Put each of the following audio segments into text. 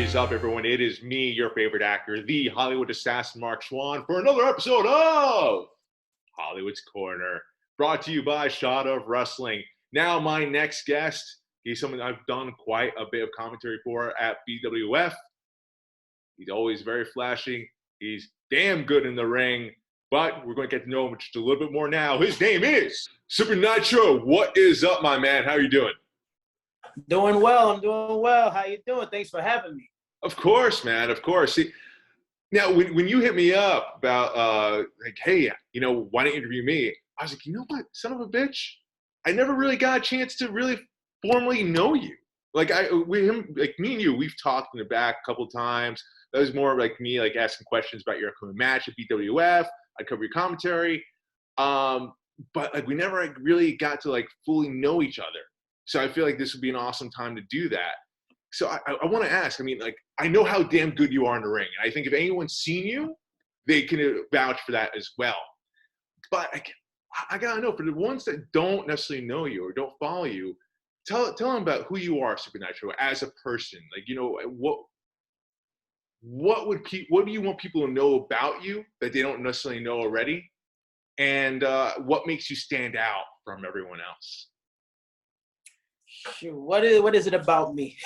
is up, everyone? It is me, your favorite actor, the Hollywood assassin, Marc Chouen, for another episode of Hollywood's Corner, brought to you by Shot of Wrestling. Now, my next guest, he's someone I've done quite a bit of commentary for at BWF. He's always very flashy. He's damn good in the ring, but we're going to get to know him just a little bit more now. His name is Supa Nitro. What is up, my man? How are you doing? Doing well. I'm doing well. How you doing? Thanks for having me. Of course, man. Of course. See, now, when you hit me up about, hey, why don't you interview me? I was like, you know what? Son of a bitch. I never really got a chance to really formally know you. Me and you, we've talked in the back a couple of times. That was more like me, asking questions about your upcoming match at BWF. I'd cover your commentary. But we never really got to fully know each other. So I feel like this would be an awesome time to do that. So I want to ask, I know how damn good you are in the ring. And I think if anyone's seen you, they can vouch for that as well. But I got to know, for the ones that don't necessarily know you or don't follow you, tell them about who you are, Supa Nitro, as a person. What do you want people to know about you that they don't necessarily know already? And what makes you stand out from everyone else? Shoot, what is it about me?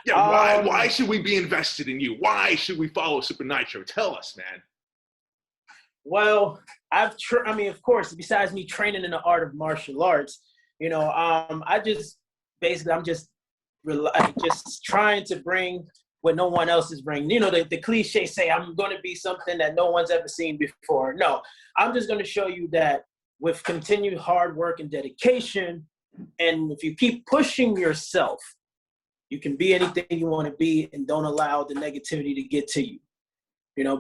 Why should we be invested in you? Why should we follow Supa Nitro? Tell us, man. Well, of course, besides me training in the art of martial arts, I'm just trying to bring what no one else is bringing. The cliche say, I'm going to be something that no one's ever seen before. No, I'm just going to show you that with continued hard work and dedication, and if you keep pushing yourself, you can be anything you want to be, and don't allow the negativity to get to you.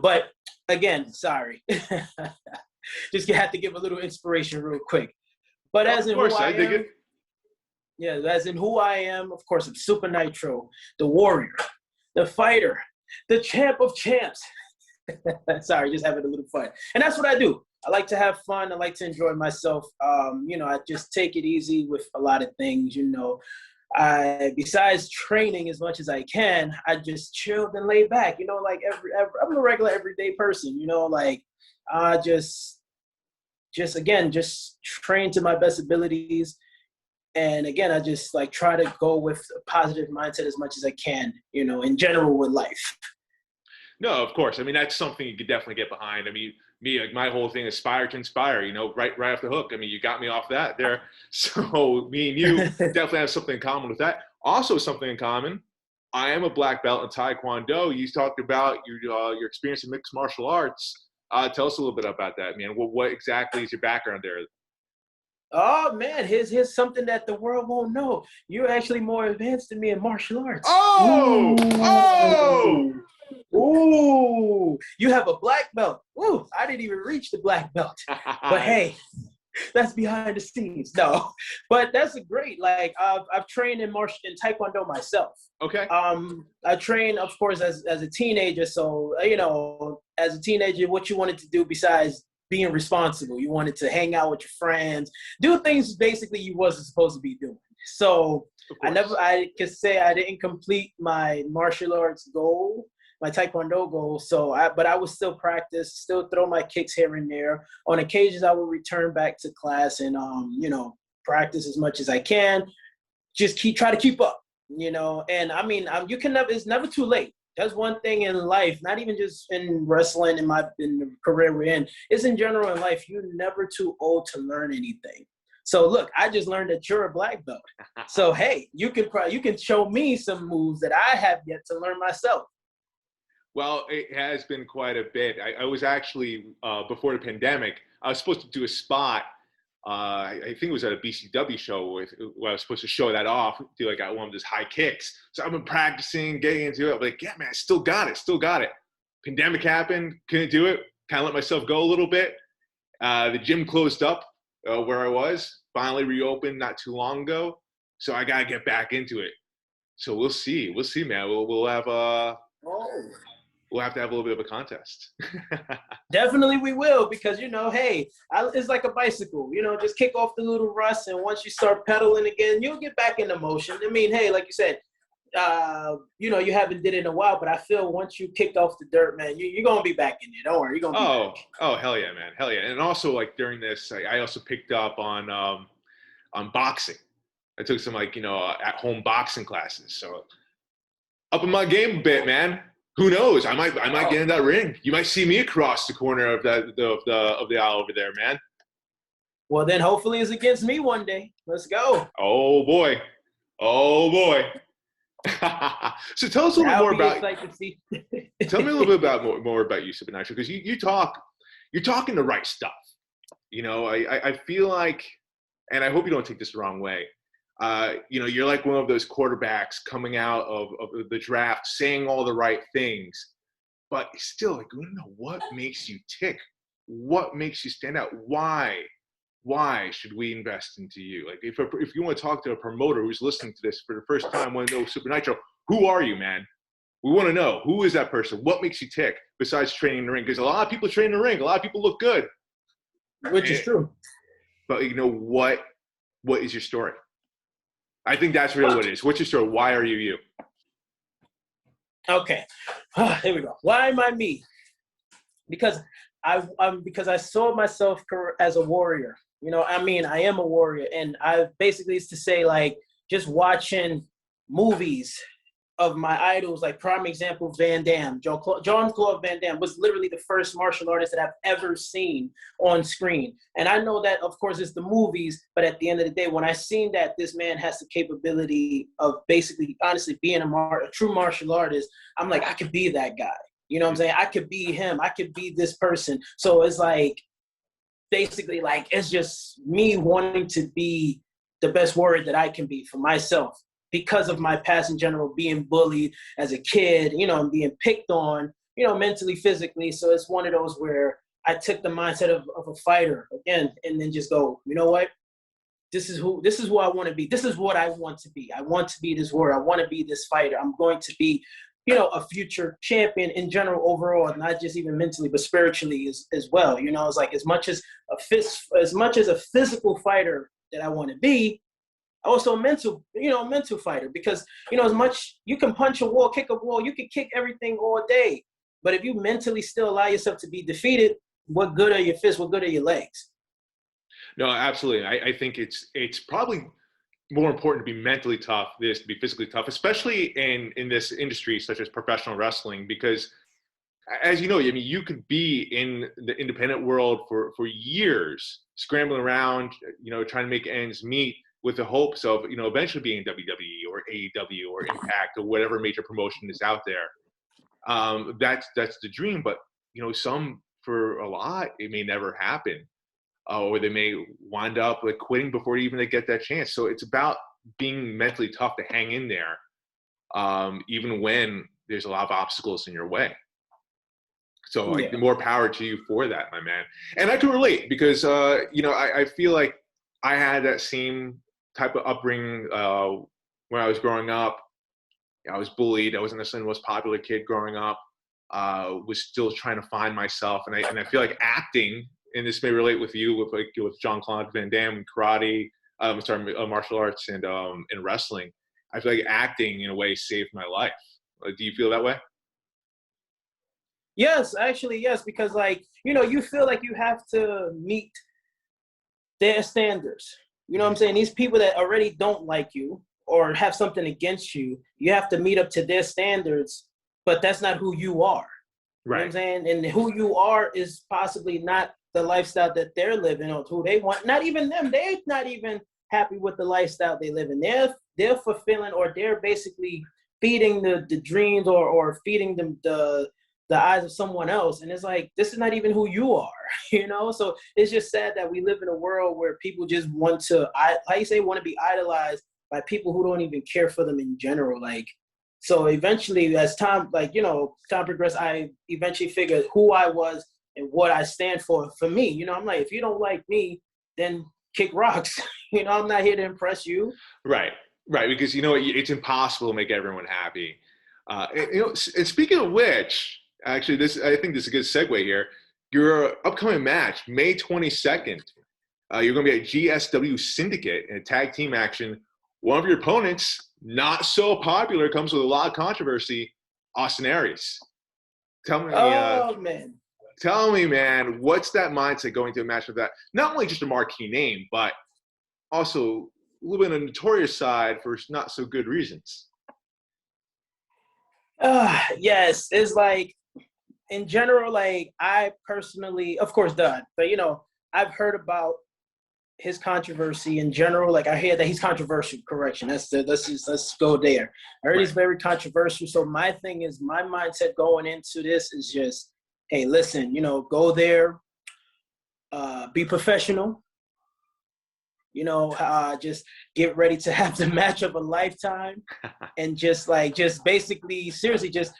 But again, sorry. Just have to give a little inspiration real quick. But as in who I am, as in who I am, of course, I'm Supa Nitro, the warrior, the fighter, the champ of champs. Sorry, just having a little fun. And that's what I do. I like to have fun. I like to enjoy myself. I just take it easy with a lot of things, besides training as much as I can, I just chilled and lay back, I'm a regular everyday person, I just train to my best abilities. And again, I just try to go with a positive mindset as much as I can, in general with life. No, of course. That's something you could definitely get behind. My whole thing is aspire to inspire, right off the hook. You got me off that there. So me and you definitely have something in common with that. Also something in common, I am a black belt in Taekwondo. You talked about your experience in mixed martial arts. Tell us a little bit about that, man. What exactly is your background there? Oh, man, here's something that the world won't know. You're actually more advanced than me in martial arts. Oh! Ooh. Oh! Ooh, you have a black belt. Ooh, I didn't even reach the black belt. But hey, that's behind the scenes. No, but that's a great. I've trained in Taekwondo myself. Okay. I trained, of course, as a teenager. So as a teenager, what you wanted to do besides being responsible, you wanted to hang out with your friends, do things basically you wasn't supposed to be doing. So I could say I didn't complete my martial arts goal, my Taekwondo goal. But I would still practice, still throw my kicks here and there. On occasions, I would return back to class and, practice as much as I can. Just try to keep up, and it's never too late. That's one thing in life, not even just in wrestling, in the career we're in. It's in general in life, you're never too old to learn anything. So look, I just learned that you're a black belt. So hey, you can show me some moves that I have yet to learn myself. Well, it has been quite a bit. I was actually, before the pandemic, I was supposed to do a spot. I think it was at a BCW show where I was supposed to show that off, do one of those high kicks. So I've been practicing, getting into it. I'm yeah, man, I still got it. Pandemic happened, couldn't do it. Kind of let myself go a little bit. The gym closed up where I was, finally reopened not too long ago. So I got to get back into it. So we'll see, man. We'll have we'll have to have a little bit of a contest. Definitely we will, because, hey, it's like a bicycle. Just kick off the little rust, and once you start pedaling again, you'll get back into motion. Hey, like you said, you haven't did it in a while, but I feel once you kicked off the dirt, man, you're gonna be back in it. Don't worry, you're gonna be back. Oh, hell yeah, man, hell yeah. And also, like, during this, I also picked up on boxing. I took some, like, at home boxing classes. So up in my game a bit, man. Who knows? I might get in that ring. You might see me across the corner of the aisle over there, man. Well, then hopefully it's against me one day. Let's go. Oh boy, oh boy. So tell us a little bit more about. Tell me a little bit about more about you, Supa Nitro, because you're talking the right stuff. I feel like, and I hope you don't take this the wrong way. You're like one of those quarterbacks coming out of the draft, saying all the right things, but still, like, you know, what makes you tick? What makes you stand out? Why should we invest into you? Like, if you want to talk to a promoter who's listening to this for the first time, want to know Supa Nitro, who are you, man? We want to know, who is that person? What makes you tick besides training in the ring? Because a lot of people train in the ring. A lot of people look good. Which is true. But what is your story? I think that's really what it is. What's your story? Why are you you? Okay. Here we go. Why am I me? Because I saw myself as a warrior. I am a warrior. And I basically, it's to say, like, just watching movies of my idols, like prime example, Van Damme. Jean-Claude Van Damme was literally the first martial artist that I've ever seen on screen. And I know that, of course, it's the movies, but at the end of the day, when I seen that this man has the capability of basically, honestly, being a true martial artist, I'm like, I could be that guy. You know what I'm saying? I could be him. I could be this person. So it's like, basically, like, it's just me wanting to be the best warrior that I can be for myself because of my past in general, being bullied as a kid, and being picked on, mentally, physically. So it's one of those where I took the mindset of a fighter again, and then just go, you know what? This is who I want to be. This is what I want to be. I want to be this warrior. I want to be this fighter. I'm going to be a future champion in general overall, not just even mentally, but spiritually as well. It's like as much as a physical fighter that I want to be, also mental fighter, because, as much you can punch a wall, kick a wall, you can kick everything all day. But if you mentally still allow yourself to be defeated, what good are your fists? What good are your legs? No, absolutely. I think it's probably more important to be mentally tough than to be physically tough, especially in this industry such as professional wrestling, because, as you know, I mean, you could be in the independent world for years, scrambling around, trying to make ends meet with the hopes of, eventually being in WWE or AEW or Impact or whatever major promotion is out there. That's the dream, but, for a lot, it may never happen. Or they may wind up like quitting before even they get that chance. So it's about being mentally tough to hang in there, even when there's a lot of obstacles in your way. So like, more power to you for that, my man. And I can relate because, I feel like I had that same type of upbringing when I was growing up. I was bullied. I wasn't necessarily the most popular kid growing up. Was still trying to find myself. And I feel like acting, and this may relate with you with Jean-Claude Van Damme and karate, martial arts and wrestling. I feel like acting in a way saved my life. Do you feel that way? Yes, actually, yes, because you feel like you have to meet their standards. You know what I'm saying? These people that already don't like you or have something against you, you have to meet up to their standards, but that's not who you are. Right. You know what I'm saying? And who you are is possibly not the lifestyle that they're living or who they want. Not even them. They're not even happy with the lifestyle they live in. They're fulfilling, or they're basically feeding the dreams or feeding them the eyes of someone else. And it's like, this is not even who you are, So it's just sad that we live in a world where people just want to, want to be idolized by people who don't even care for them in general. So eventually, as time progressed, I eventually figured who I was and what I stand for me. I'm like, if you don't like me, then kick rocks. I'm not here to impress you. Right. Because, it's impossible to make everyone happy. And speaking of which, actually, I think this is a good segue here. Your upcoming match, May 22nd, you're going to be at GSW Syndicate in a tag team action one of your opponents, not so popular, comes with a lot of controversy, Austin Aries. Tell me, Oh, man. Tell me, man, what's that mindset going to a match with that? Not only just a marquee name, but also a little bit on the notorious side for not so good reasons. Yes, it's like, in general, like, I personally, of course, done, but I've heard about his controversy in general. Like, I hear that he's controversial. Correction. Let's go there. I heard he's very controversial. So my thing is, my mindset going into this is just, hey, listen, go there, be professional. Just get ready to have the match of a lifetime, and just basically, seriously, again,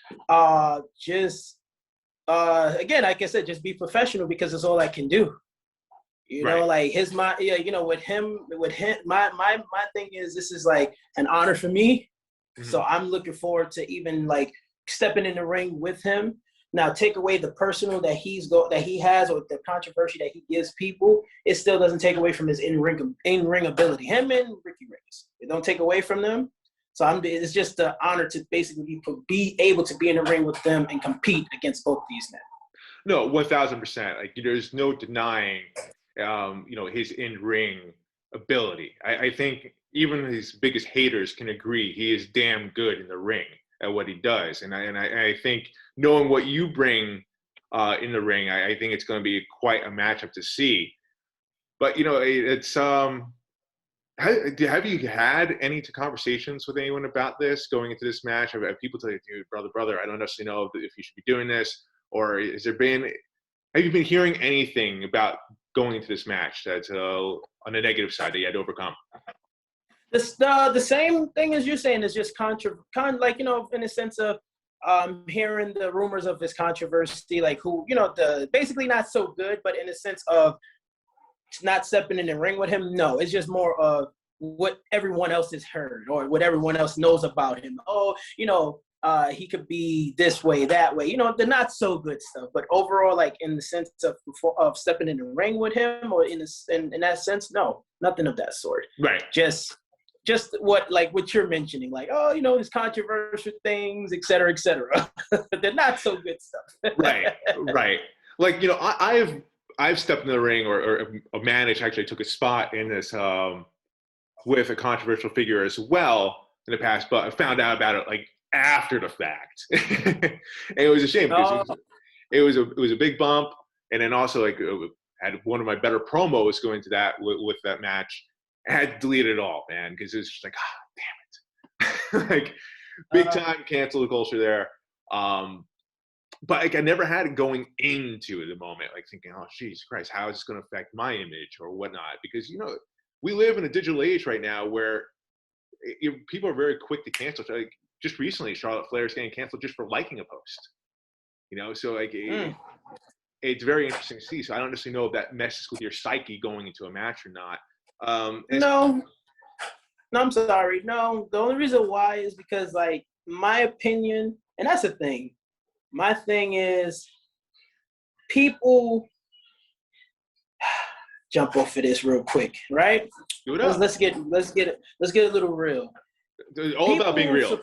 like I said, just be professional, because it's all I can do. Like with him, my thing is, this is like an honor for me. Mm-hmm. So I'm looking forward to even like stepping in the ring with him. Now, take away the personal that he has, or the controversy that he gives people, it still doesn't take away from his in-ring ability. Him and Ricky Reyes, it don't take away from them. So it's just an honor to basically be able to be in the ring with them and compete against both these men. No, 1,000%. Like, there's no denying, his in-ring ability. I think even his biggest haters can agree he is damn good in the ring at what he does. And I think knowing what you bring in the ring, I think it's going to be quite a matchup to see. But, it's have you had any conversations with anyone about this going into this match? Have people tell you, dude, brother, I don't necessarily know if you should be doing this? Or have you been hearing anything about going into this match that's on the negative side that you had to overcome? The same thing as you're saying is just like, in a sense of hearing the rumors of his controversy, like who, basically not so good, but in a sense of not stepping in the ring with him. No, it's just more of what everyone else has heard or what everyone else knows about him. Oh, he could be this way, that way, the not so good stuff. But overall, like in the sense of stepping in the ring with him, or in that sense, no, nothing of that sort. Right. Just what you're mentioning, like, his controversial things, et cetera, et cetera. They're not so good stuff. Right. Like, I've stepped in the ring or managed, actually took a spot in this with a controversial figure as well in the past, but I found out about it like after the fact. And it was a shame because it was a big bump. And then also, like, had one of my better promos going to that with that match. I had to delete it all, man, because it was just like, damn it. Like, big time cancel culture there. But like, I never had it going into the moment, like thinking, oh, Jesus Christ, how is this going to affect my image or whatnot? Because, we live in a digital age right now where people are very quick to cancel. So, like, just recently, Charlotte Flair is getting canceled just for liking a post. So like, it's very interesting to see. So I don't necessarily know if that messes with your psyche going into a match or not. No, I'm sorry. No, the only reason why is because, like, my opinion, and that's the thing. My thing is, people jump off of this real quick, right? Do it up. Let's get a little real. It's all about being real.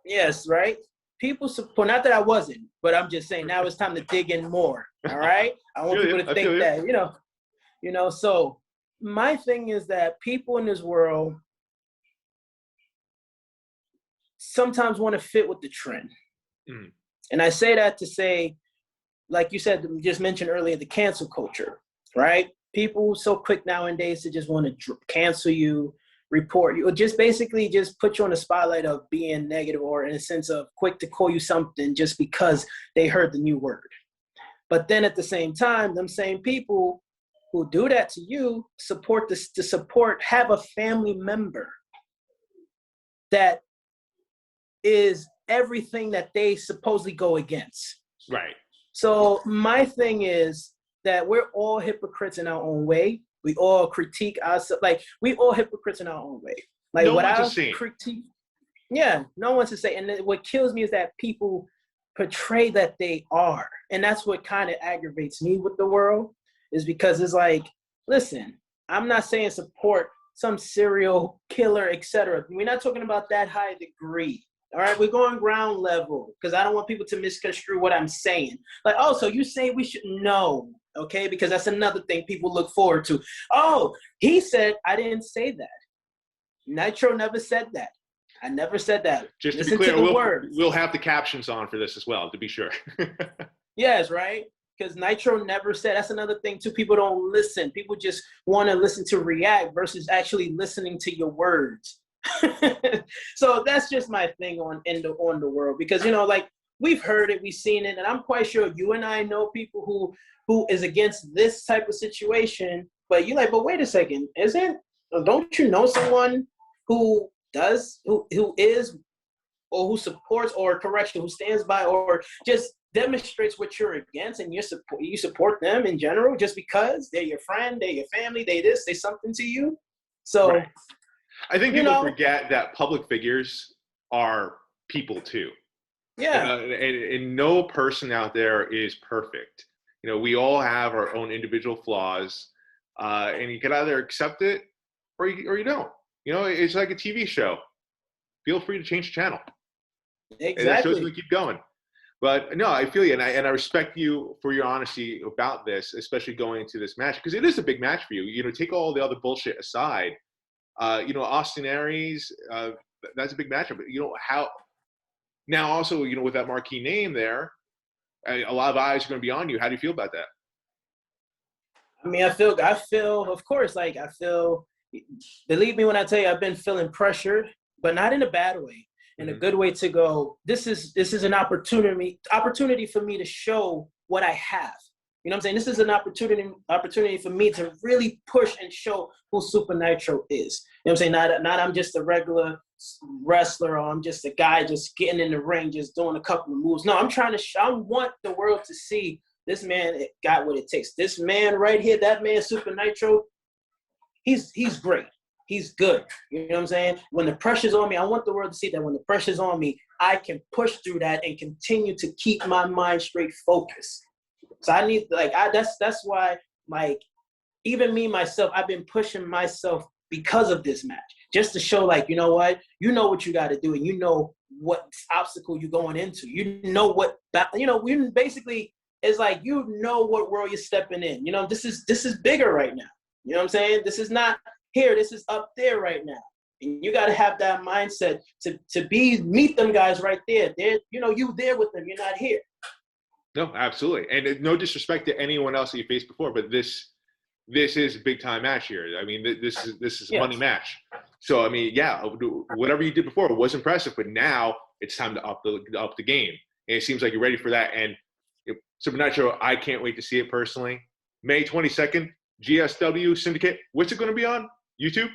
Yes, right. People support. Not that I wasn't, but I'm just saying now it's time to dig in more. All right. I want people to think that So my thing is that people in this world sometimes want to fit with the trend. Mm. And I say that to say, like you said, just mentioned earlier, the cancel culture, right? People so quick nowadays to just want to cancel you, report you, or just basically just put you on the spotlight of being negative, or in a sense of quick to call you something just because they heard the new word. But then at the same time, them same people who do that to you have a family member that is everything that they supposedly go against. Right. So my thing is that we're all hypocrites in our own way. We all critique ourselves. Like, we all hypocrites in our own way. Like, no one's to say. Yeah, no one's to say. And what kills me is that people portray that they are. And that's what kind of aggravates me with the world, is because it's like, listen, I'm not saying support some serial killer, etc. We're not talking about that high degree. All right, we're going ground level because I don't want people to misconstrue what I'm saying. Like, oh, so you say we should know, okay? Because that's another thing people look forward to. Oh, he said, I didn't say that. Nitro never said that. I never said that. Just Listen to be to clear, the we'll have the captions on for this as well, to be sure. Yes, right? Because Nitro never said. That's another thing, too. People don't listen. People just want to listen to react versus actually listening to your words. So that's just my thing on the world. Because, you know, like, we've heard it, we've seen it, and I'm quite sure you and I know people who is against this type of situation. But you're like, but wait a second. Don't you know someone who is, or who supports, or correction, who stands by, or just demonstrates what you're against, and you support them in general just because they're your friend, they're your family, they something to you. So right. I think people forget that public figures are people too. Yeah. And no person out there is perfect. You know, we all have our own individual flaws, and you can either accept it or you don't. You know, it's like a TV show. Feel free to change the channel. Exactly. And that shows we keep going. But no, I feel you, and I respect you for your honesty about this, especially going into this match, because it is a big match for you. You know, take all the other bullshit aside. You know, Austin Aries, that's a big matchup. But you know how now also, you know, with that marquee name there, a lot of eyes are going to be on you. How do you feel about that? I mean, I feel, of course, like I feel, believe me when I tell you, I've been feeling pressured, but not in a bad way, in a good way to go, this is an opportunity for me to show what I have. You know what I'm saying? This is an opportunity for me to really push and show who Supa Nitro is. You know what I'm saying? Not I'm just a regular wrestler, or I'm just a guy just getting in the ring, just doing a couple of moves. No, I'm trying to I want the world to see this man got what it takes. This man right here, that man, Supa Nitro, he's great. He's good. You know what I'm saying? When the pressure's on me, I want the world to see that when the pressure's on me, I can push through that and continue to keep my mind straight focused. So I need, that's why, like, even me, myself, I've been pushing myself because of this match, just to show, like, you know what you got to do, and you know what obstacle you're going into. You know what, we basically, it's like, you know what world you're stepping in. You know, this is bigger right now. You know what I'm saying? This is not here. This is up there right now. And you got to have that mindset to meet them guys right there. They're, you there with them. You're not here. No, absolutely. And no disrespect to anyone else that you faced before, but this is a big time match here. I mean, this is a money match. So, I mean, yeah, whatever you did before was impressive, but now it's time to up the game. And it seems like you're ready for that. And Supa Nitro, I can't wait to see it personally. May 22nd, GSW Syndicate. What's it going to be on? YouTube?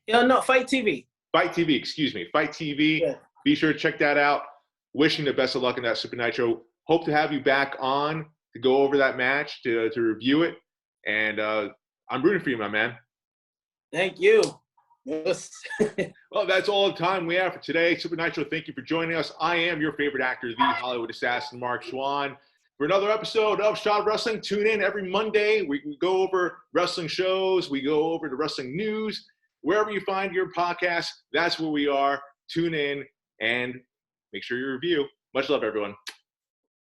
Yeah, no, Fight TV. Fight TV, excuse me. Fight TV. Yeah. Be sure to check that out. Wishing the best of luck in that Supa Nitro. Hope to have you back on to go over that match, to review it. And I'm rooting for you, my man. Thank you. Yes. Well, that's all the time we have for today. Supa Nitro, thank you for joining us. I am your favorite actor, the Hollywood assassin, Marc Chouen. For another episode of Shot Wrestling, tune in every Monday. We go over wrestling shows. We go over the wrestling news. Wherever you find your podcast, that's where we are. Tune in and make sure you review. Much love, everyone.